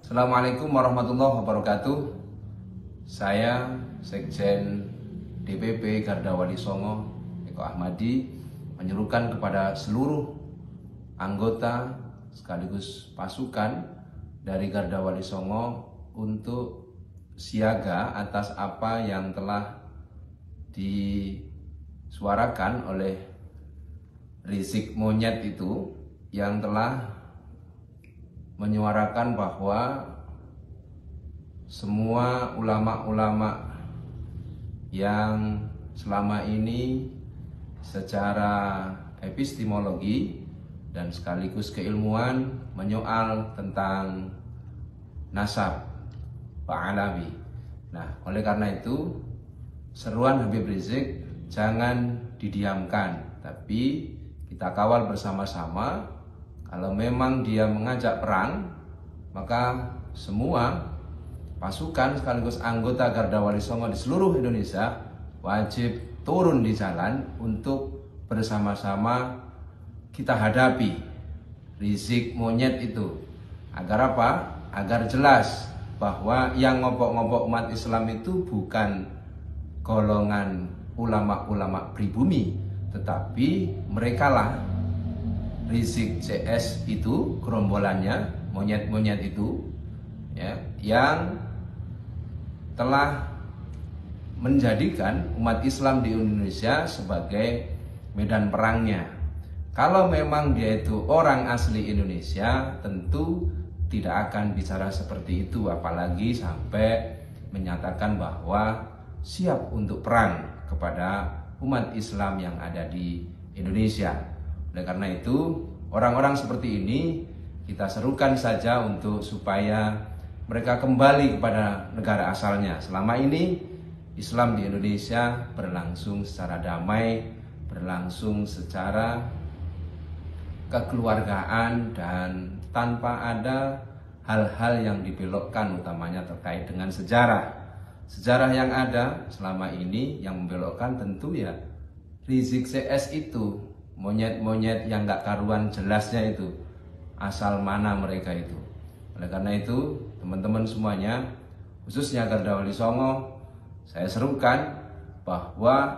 Assalamualaikum warahmatullahi wabarakatuh. Saya Sekjen DPP Garda Wali Songo Eko Ahmadi menyerukan kepada seluruh anggota sekaligus pasukan dari Garda Wali Songo untuk siaga atas apa yang telah disuarakan oleh Rizik Monyet itu, yang telah menyuarakan bahwa semua ulama-ulama yang selama ini secara epistemologi dan sekaligus keilmuan menyoal tentang nasab Pak Alawi. Nah, oleh karena itu seruan Habib Rizik jangan didiamkan, tapi kita kawal bersama-sama. Kalau memang dia mengajak perang, maka semua pasukan sekaligus anggota Garda Wali Songo di seluruh Indonesia wajib turun di jalan untuk bersama-sama kita hadapi Rizik Monyet itu. Agar apa? Agar jelas bahwa yang ngobok-ngobok umat Islam itu bukan golongan ulama-ulama pribumi, tetapi merekalah Rizik CS itu, gerombolannya, monyet-monyet itu, ya, yang telah menjadikan umat Islam di Indonesia sebagai medan perangnya. Kalau memang dia itu orang asli Indonesia, tentu tidak akan bicara seperti itu, apalagi sampai menyatakan bahwa siap untuk perang kepada umat Islam yang ada di Indonesia. Oleh karena itu, orang-orang seperti ini kita serukan saja untuk supaya mereka kembali kepada negara asalnya. Selama ini Islam di Indonesia berlangsung secara damai, berlangsung secara kekeluargaan dan tanpa ada hal-hal yang dibelokkan, utamanya terkait dengan sejarah. Sejarah yang ada selama ini yang membelokkan tentu ya Rizik CS itu, monyet-monyet yang gak karuan jelasnya itu, asal mana mereka itu. Oleh karena itu, teman-teman semuanya, khususnya Garda Wali Songo, saya serukan bahwa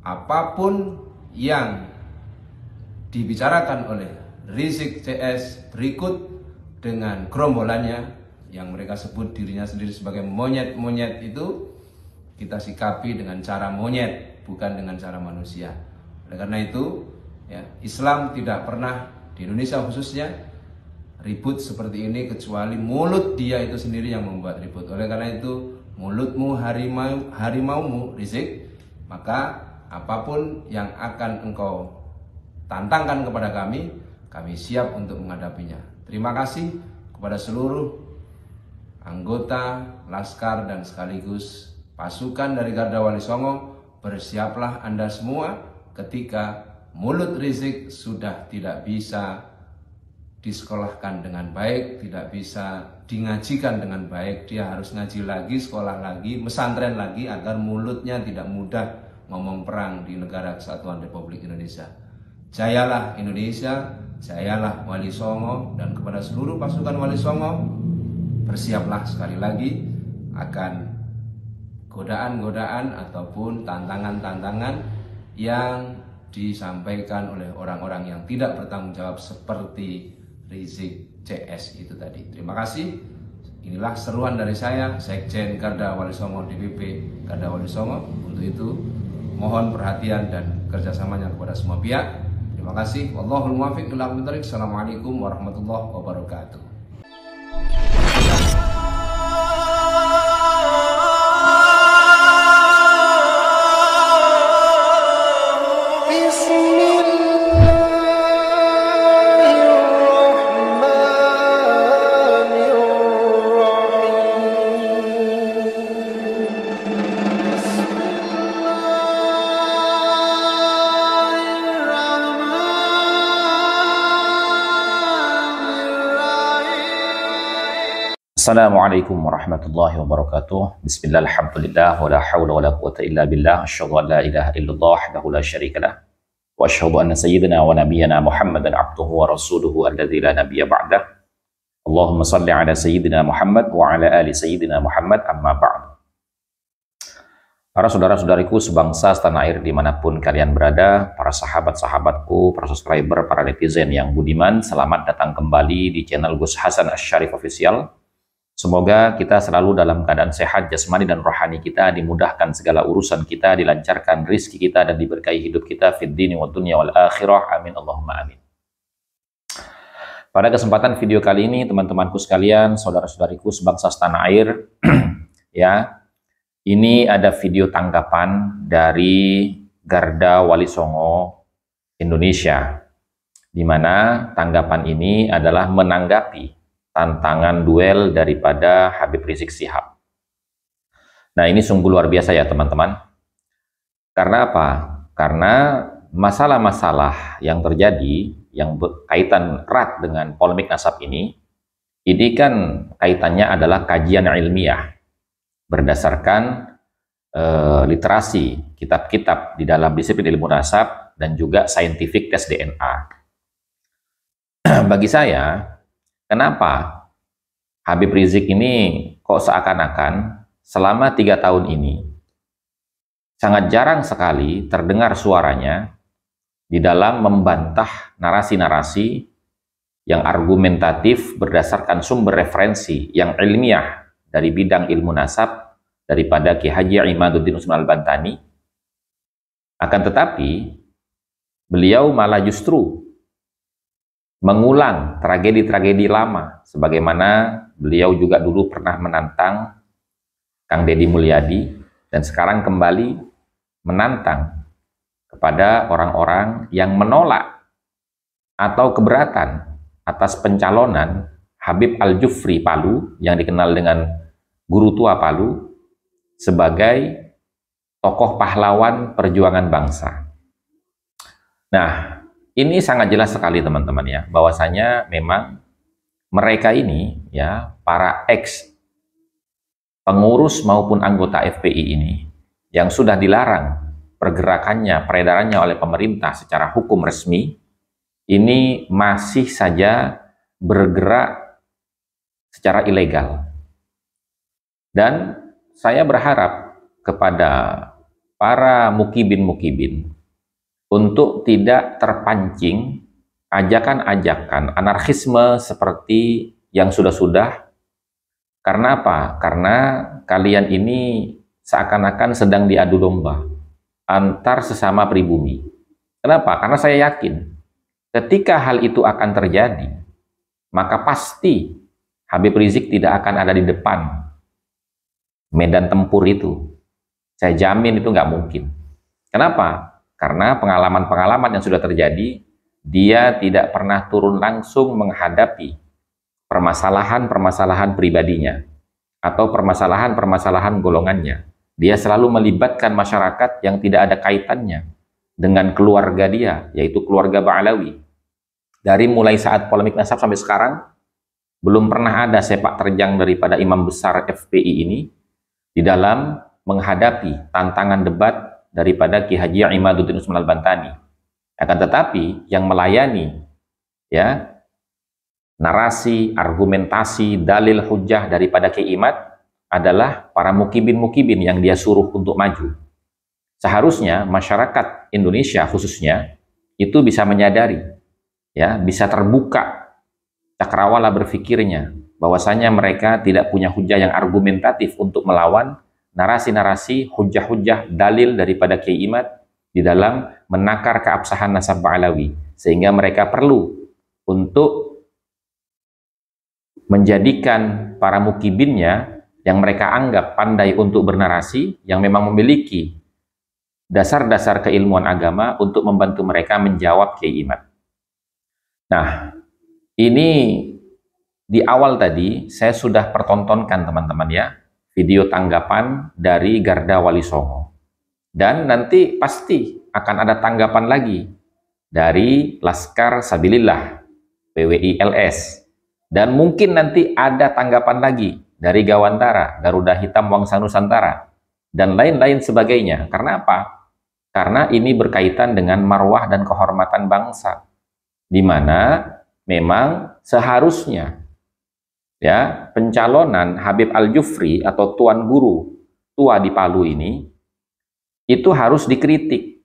apapun yang dibicarakan oleh Rizik CS berikut dengan gerombolannya yang mereka sebut dirinya sendiri sebagai monyet-monyet itu, kita sikapi dengan cara monyet, bukan dengan cara manusia. Oleh karena itu, ya, Islam tidak pernah di Indonesia khususnya ribut seperti ini, kecuali mulut dia itu sendiri yang membuat ribut. Oleh karena itu, mulutmu harimaumu Rizik, maka apapun yang akan engkau tantangkan kepada kami siap untuk menghadapinya. Terima kasih kepada seluruh anggota Laskar dan sekaligus pasukan dari Garda Wali Songo. Bersiaplah Anda semua ketika mulut Rizik sudah tidak bisa disekolahkan dengan baik, tidak bisa dingajikan dengan baik. Dia harus ngaji lagi, sekolah lagi, pesantren lagi, agar mulutnya tidak mudah ngomong perang di negara kesatuan Republik Indonesia. Jayalah Indonesia, jayalah Wali Songo, dan kepada seluruh pasukan Wali Songo, bersiaplah sekali lagi akan godaan-godaan ataupun tantangan-tantangan yang disampaikan oleh orang-orang yang tidak bertanggung jawab seperti Rizik CS itu tadi. Terima kasih. Inilah seruan dari saya, Sekjen Garda Wali Songo DPP Garda Wali Songo. Untuk itu mohon perhatian dan kerjasamanya kepada semua pihak. Terima kasih. Wallahul muwaffiq ila aqwamit thoriq. Assalamualaikum warahmatullahi wabarakatuh. Assalamualaikum warahmatullahi wabarakatuh. Bismillah, alhamdulillah, wa la hawla wa la quwwata illa billah. Asyhadu an la ilaha illallah wahdahu la syarika lah. Wa asyhadu anna sayyidina wa nabiyyana Muhammadan abduhu wa rasuluhu alladzi la nabiyya ba'dah. Allahumma salli ala Sayyidina Muhammad wa ala ali Sayyidina Muhammad, amma ba'd. Para saudara-saudariku sebangsa setanah air dimanapun kalian berada, para sahabat-sahabatku, para subscriber, para netizen yang budiman, selamat datang kembali di channel Gus Hasan Asy-Syarif Official. Semoga kita selalu dalam keadaan sehat jasmani dan rohani kita, dimudahkan segala urusan kita, dilancarkan rizki kita, dan diberkahi hidup kita fid dini wa dunya wal akhirah. Amin Allahumma amin. Pada kesempatan video kali ini, teman-temanku sekalian, saudara-saudariku sebangsa setanah air, ya, ini ada video tanggapan dari Garda Wali Songo Indonesia, di mana tanggapan ini adalah menanggapi tantangan duel daripada Habib Rizik Syihab. Nah, ini sungguh luar biasa ya teman-teman. Karena apa? Karena masalah-masalah yang terjadi yang berkaitan erat dengan polemik nasab ini kan kaitannya adalah kajian ilmiah berdasarkan literasi kitab-kitab di dalam disiplin ilmu nasab dan juga scientific test DNA. Bagi saya, kenapa Habib Rizik ini kok seakan-akan selama 3 tahun ini sangat jarang sekali terdengar suaranya di dalam membantah narasi-narasi yang argumentatif berdasarkan sumber referensi yang ilmiah dari bidang ilmu nasab daripada Ki Haji Imaduddin Usman Al-Bantani. Akan tetapi beliau malah justru mengulang tragedi-tragedi lama, sebagaimana beliau juga dulu pernah menantang Kang Deddy Mulyadi dan sekarang kembali menantang kepada orang-orang yang menolak atau keberatan atas pencalonan Habib Al-Jufri Palu yang dikenal dengan Guru Tua Palu sebagai tokoh pahlawan perjuangan bangsa. Nah, ini sangat jelas sekali teman-teman ya, bahwasanya memang mereka ini ya, para ex pengurus maupun anggota FPI ini yang sudah dilarang pergerakannya, peredarannya oleh pemerintah secara hukum resmi, ini masih saja bergerak secara ilegal. Dan saya berharap kepada para mukibin-mukibin untuk tidak terpancing ajakan-ajakan anarkisme seperti yang sudah-sudah. Karena apa? Karena kalian ini seakan-akan sedang diadu domba antar sesama pribumi. Kenapa? Karena saya yakin ketika hal itu akan terjadi, maka pasti Habib Rizik tidak akan ada di depan medan tempur itu. Saya jamin itu nggak mungkin. Kenapa? Karena pengalaman-pengalaman yang sudah terjadi, dia tidak pernah turun langsung menghadapi permasalahan-permasalahan pribadinya atau permasalahan-permasalahan golongannya. Dia selalu melibatkan masyarakat yang tidak ada kaitannya dengan keluarga dia, yaitu keluarga Ba'alawi. Dari mulai saat polemik nasab sampai sekarang, belum pernah ada sepak terjang daripada imam besar FPI ini di dalam menghadapi tantangan debat daripada Ki Haji Imaduddin Usman Al-Bantani. Akan tetapi yang melayani ya narasi, argumentasi, dalil hujah daripada Ki Imad adalah para mukibin-mukibin yang dia suruh untuk maju. Seharusnya masyarakat Indonesia khususnya itu bisa menyadari, ya, bisa terbuka cakrawala berfikirnya, bahwasanya mereka tidak punya hujah yang argumentatif untuk melawan narasi-narasi, hujah-hujah, dalil daripada Kiai Imad di dalam menakar keabsahan nasab Ba'alawi, sehingga mereka perlu untuk menjadikan para mukibinnya yang mereka anggap pandai untuk bernarasi, yang memang memiliki dasar-dasar keilmuan agama untuk membantu mereka menjawab Kiai Imad. Nah, ini di awal tadi saya sudah pertontonkan teman-teman ya, video tanggapan dari Garda Wali Songo. Dan nanti pasti akan ada tanggapan lagi dari Laskar Sabilillah, PWI LS. Dan mungkin nanti ada tanggapan lagi dari Gawantara, Garuda Hitam Wangsa Nusantara, dan lain-lain sebagainya. Karena apa? Karena ini berkaitan dengan marwah dan kehormatan bangsa, di mana memang seharusnya ya, pencalonan Habib Al-Jufri atau Tuan Guru tua di Palu ini itu harus dikritik.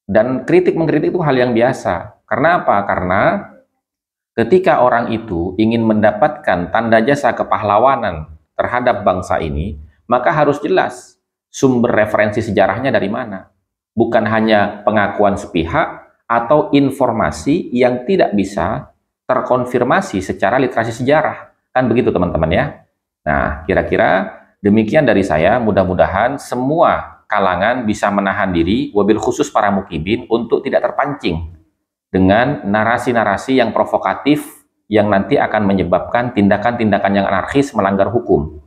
Dan kritik mengkritik itu hal yang biasa. Karena apa? Karena ketika orang itu ingin mendapatkan tanda jasa kepahlawanan terhadap bangsa ini, maka harus jelas sumber referensi sejarahnya dari mana. Bukan hanya pengakuan sepihak atau informasi yang tidak bisa terkonfirmasi secara literasi sejarah. Kan begitu teman-teman ya. Nah, kira-kira demikian dari saya. Mudah-mudahan semua kalangan bisa menahan diri, wabil khusus para mukibin, untuk tidak terpancing dengan narasi-narasi yang provokatif yang nanti akan menyebabkan tindakan-tindakan yang anarkis melanggar hukum.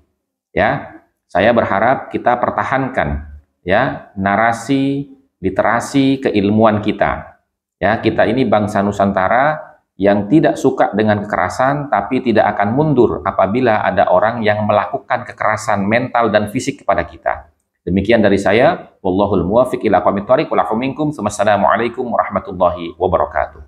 Ya, saya berharap kita pertahankan ya narasi, literasi, keilmuan kita. Ya, kita ini bangsa Nusantara yang tidak suka dengan kekerasan, tapi tidak akan mundur apabila ada orang yang melakukan kekerasan mental dan fisik kepada kita. Demikian dari saya, wallahul muwaffiq ila aqwamit thoriq, wa lakum minkum. Wassalamualaikum warahmatullahi wabarakatuh.